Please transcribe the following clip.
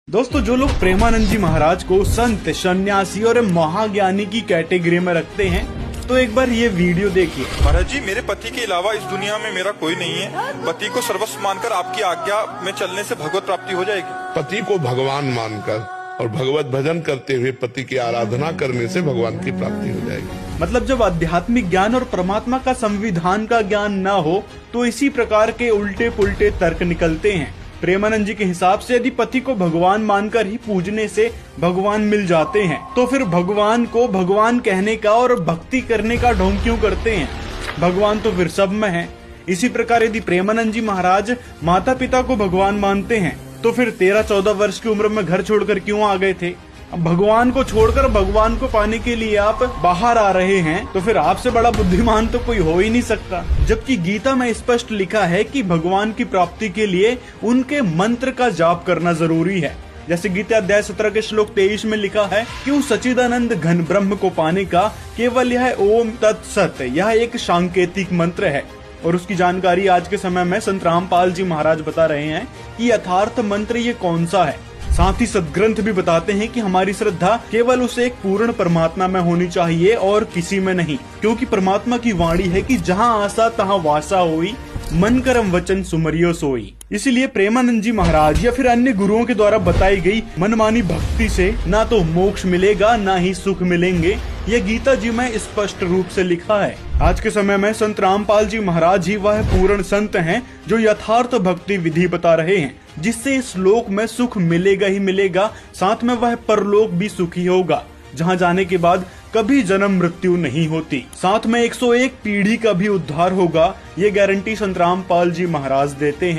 दोस्तों, जो लोग प्रेमानंद जी महाराज को संत, सन्यासी और महाज्ञानी की कैटेगरी में रखते हैं, तो एक बार ये वीडियो देखिए। महाराज जी, मेरे पति के अलावा इस दुनिया में मेरा कोई नहीं है। पति को सर्वस्व मानकर आपकी आज्ञा में चलने से भगवत प्राप्ति हो जाएगी। पति को भगवान मानकर और भगवत भजन करते हुए पति की आराधना करने से भगवान की प्राप्ति हो जाएगी। मतलब जब आध्यात्मिक ज्ञान और परमात्मा का संविधान का ज्ञान न हो तो इसी प्रकार के उल्टे पुल्टे तर्क निकलते हैं। प्रेमानंद जी के हिसाब से यदि पति को भगवान मानकर ही पूजने से भगवान मिल जाते हैं, तो फिर भगवान को भगवान कहने का और भक्ति करने का ढोंग क्यों करते हैं? भगवान तो फिर सब में है। इसी प्रकार यदि प्रेमानंद जी महाराज माता पिता को भगवान मानते हैं, तो फिर 13-14 वर्ष की उम्र में घर छोड़कर क्यों आ गए थे? अब भगवान को छोड़कर भगवान को पाने के लिए आप बाहर आ रहे हैं, तो फिर आपसे बड़ा बुद्धिमान तो कोई हो ही नहीं सकता। जबकि गीता में स्पष्ट लिखा है कि भगवान की प्राप्ति के लिए उनके मंत्र का जाप करना जरूरी है। जैसे गीता अध्याय 17 के श्लोक 23 में लिखा है कि उस सच्चिदानंद घन ब्रह्म को पाने का केवल यह ओम तत्सत, यह एक सांकेतिक मंत्र है। और उसकी जानकारी आज के समय में संत रामपाल जी महाराज बता रहे हैं कि यथार्थ मंत्र ये कौन सा है। साथ ही सदग्रंथ भी बताते हैं कि हमारी श्रद्धा केवल उसे एक पूर्ण परमात्मा में होनी चाहिए और किसी में नहीं, क्योंकि परमात्मा की वाणी है कि जहाँ आशा तहाँ वासा होई, मन करम वचन सुमरियो सोई। इसीलिए प्रेमानंद जी महाराज या फिर अन्य गुरुओं के द्वारा बताई गई मनमानी भक्ति से ना तो मोक्ष मिलेगा ना ही सुख मिलेंगे, यह गीता जी में स्पष्ट रूप से लिखा है। आज के समय में संत रामपाल जी महाराज ही वह पूर्ण संत हैं जो यथार्थ भक्ति विधि बता रहे हैं, जिससे इस लोक में सुख मिलेगा ही मिलेगा, साथ में वह परलोक भी सुखी होगा, जहाँ जाने के बाद कभी जन्म मृत्यु नहीं होती। साथ में 101 पीढ़ी का भी उद्धार होगा, ये गारंटी संत रामपाल जी महाराज देते हैं।